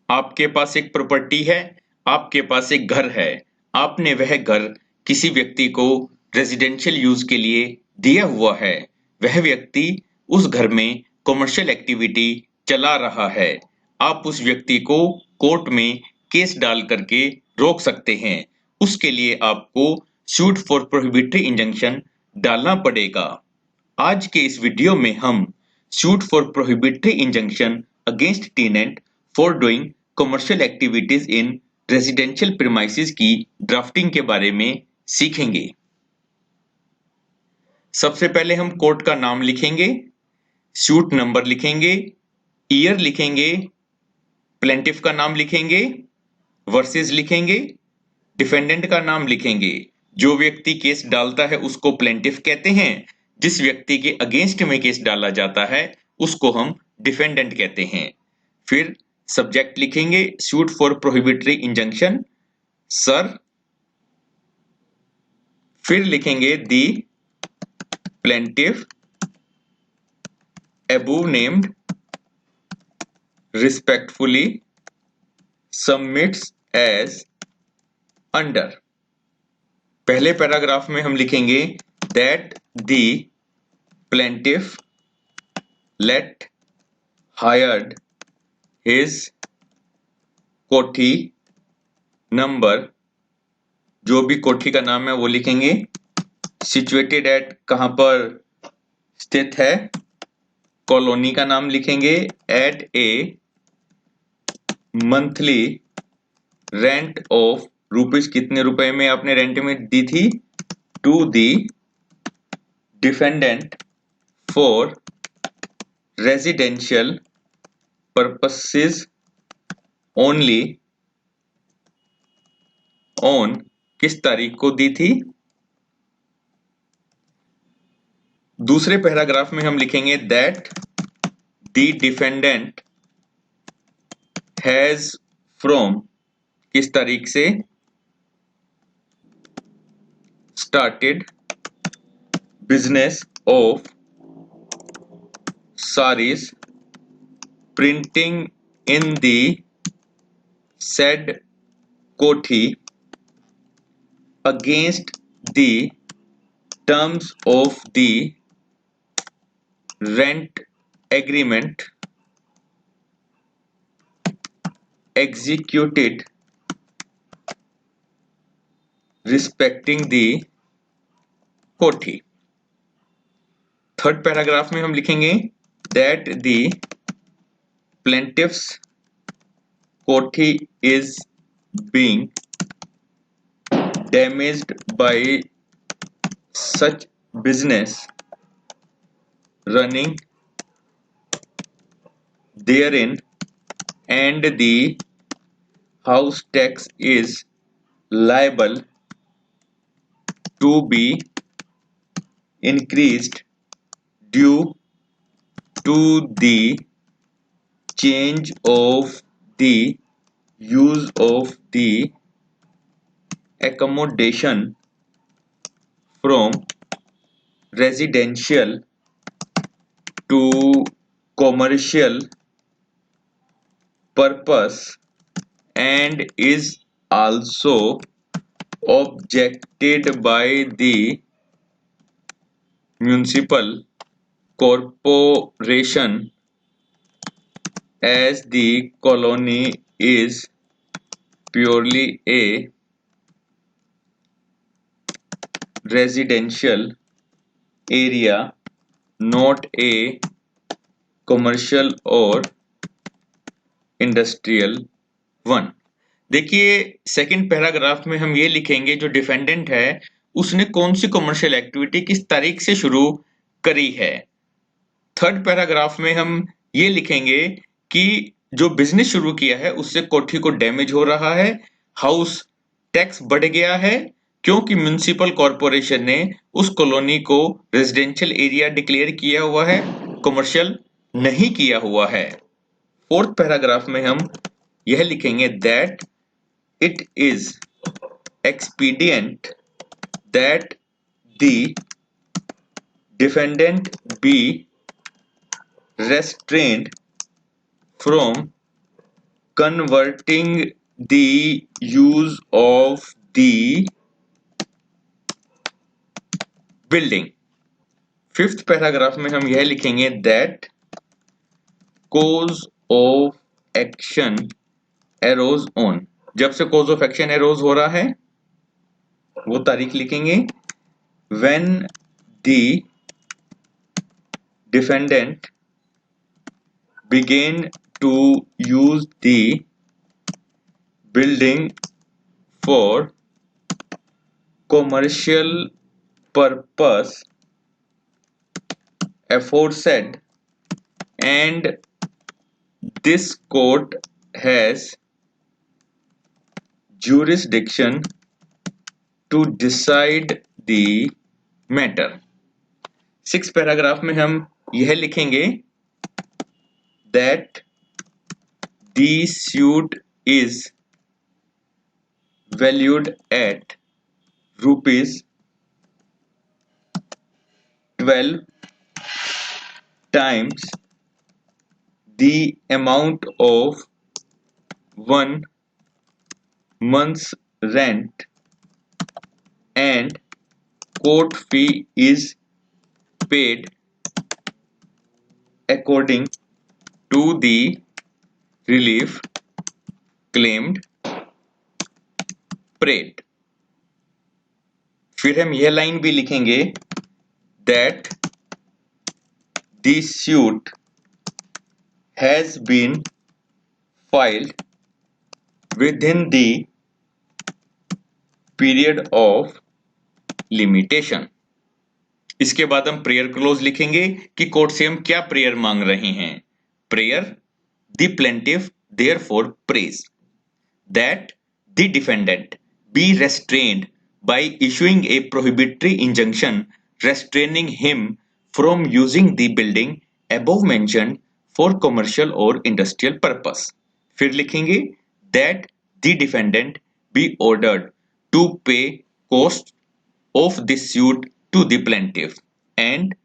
आपके पास एक प्रॉपर्टी है, आपके पास एक घर है। आपने वह घर किसी व्यक्ति को रेजिडेंशियल यूज के लिए दिया हुआ है। वह व्यक्ति उस घर में कॉमर्शियल एक्टिविटी चला रहा है। आप उस व्यक्ति को कोर्ट में केस डाल करके रोक सकते हैं। उसके लिए आपको सूट फॉर प्रोहिबिटरी इंजंक्शन डालना पड़ेगा। आज के इस वीडियो में हम suit for prohibitory injunction against tenant for doing commercial activities in residential premises की ड्राफ्टिंग के बारे में सीखेंगे। सबसे पहले हम कोर्ट का नाम लिखेंगे, सूट नंबर लिखेंगे, ईयर लिखेंगे, प्लेंटिफ का नाम लिखेंगे, वर्सेस लिखेंगे, डिफेंडेंट का नाम लिखेंगे। जो व्यक्ति केस डालता है उसको प्लेंटिफ कहते हैं। जिस व्यक्ति के अगेंस्ट में केस डाला जाता है उसको हम डिफेंडेंट कहते हैं। फिर सब्जेक्ट लिखेंगे, suit for prohibitory injunction sir. फिर लिखेंगे the plaintiff above named respectfully submits as under। पहले पैराग्राफ में हम लिखेंगे that the plaintiff let hired his कोठी नंबर, जो भी कोठी का नाम है वो लिखेंगे, सिचुएटेड एट कहां पर स्थित है, कॉलोनी का नाम लिखेंगे, at a monthly rent of rupees, कितने रुपए में आपने रेंट में दी थी, to the defendant for residential purposes only, on किस तारीख को दी थी। दूसरे पैराग्राफ में हम लिखेंगे that the defendant has from, किस तारीख से, started business of sarees printing in the said कोठी against the terms of the rent agreement executed respecting the कोठी। थर्ड पैराग्राफ में हम लिखेंगे that the plaintiff's कोठी is being damaged by such business running therein and the house tax is liable to be increased due to the change of the use of the accommodation from residential to commercial purpose and is also objected by the municipal corporation as the colony is purely a residential area, not a commercial or industrial one। देखिए second paragraph में हम ये लिखेंगे जो defendant है उसने कौन सी commercial activity किस तारीख से शुरू करी है। थर्ड पैराग्राफ में हम ये लिखेंगे कि जो बिजनेस शुरू किया है उससे कोठी को डैमेज हो रहा है, हाउस टैक्स बढ़ गया है क्योंकि म्युनिसिपल कॉरपोरेशन ने उस कॉलोनी को रेजिडेंशियल एरिया डिक्लेयर किया हुआ है, कमर्शियल नहीं किया हुआ है। फोर्थ पैराग्राफ में हम यह लिखेंगे that it is expedient that the defendant be restrained from converting the use of the building। Fifth paragraph में हम यह लिखेंगे that cause of action arose on। जब से cause of action arose हो रहा है वो तारीख लिखेंगे when the defendant began to use the building for commercial purpose aforesaid and this court has jurisdiction to decide the matter। Six paragraph में हम यह लिखेंगे that the suit is valued at rupees 12 times the amount of 1 month's rent and court fee is paid according to the relief claimed paid। फिर हम यह line भी लिखेंगे that the suit has been filed within the period of limitation। इसके बाद हम prayer close लिखेंगे कि कोर्ट से हम क्या प्रेयर मांग रहे हैं। Prayer the plaintiff therefore praise that the defendant be restrained by issuing a prohibitory injunction restraining him from using the building above mentioned for commercial or industrial purpose। फिर लिखेंगे that the defendant be ordered to pay costs of this suit to the plaintiff and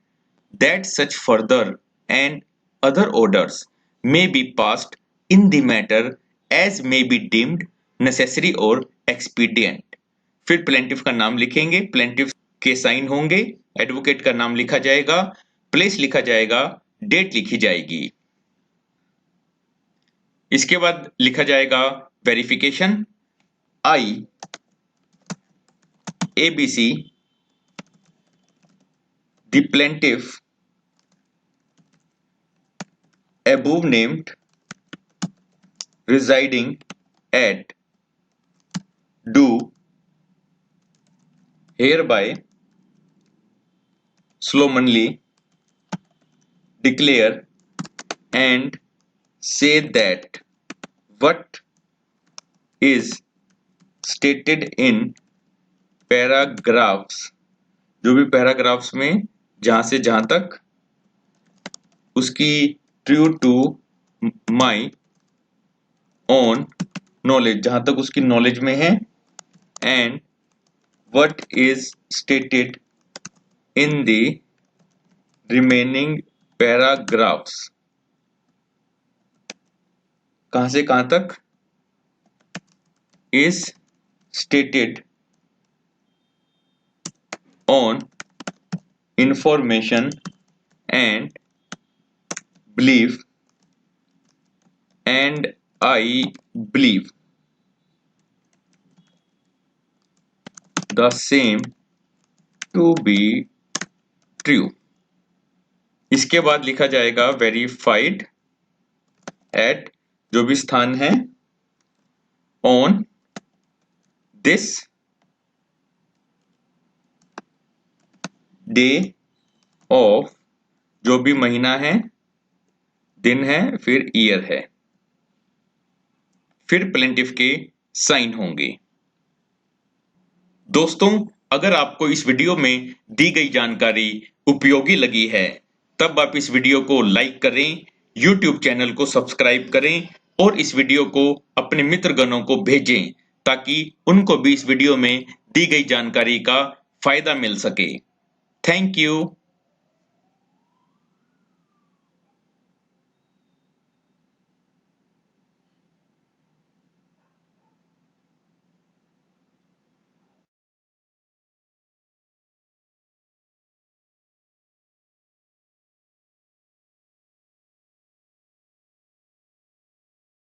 that such further and other orders may be passed in the matter as may be deemed necessary or expedient। फिर plaintiff का नाम लिखेंगे, plaintiff के sign होंगे, advocate का नाम लिखा जाएगा, प्लेस लिखा जाएगा, डेट लिखी जाएगी। इसके बाद लिखा जाएगा verification I ABC the plaintiff above named residing at do hereby solemnly declare and say that what is stated in paragraphs, जो भी पैराग्राफ्स में जहां से जहां तक उसकी true to my own knowledge, जहां तक उसकी नॉलेज में है and what is stated in the remaining paragraphs, कहां से कहां तक is stated on information and belief and I believe the same to be true। इसके बाद लिखा जाएगा वेरीफाइड एट, जो भी स्थान है, ऑन दिस डे ऑफ, जो भी महीना है, दिन है, फिर ईयर है, फिर प्लेंटिफ के साइन होंगे। दोस्तों, अगर आपको इस वीडियो में दी गई जानकारी उपयोगी लगी है तब आप इस वीडियो को लाइक करें, YouTube चैनल को सब्सक्राइब करें और इस वीडियो को अपने मित्रगणों को भेजें ताकि उनको भी इस वीडियो में दी गई जानकारी का फायदा मिल सके। Thank you.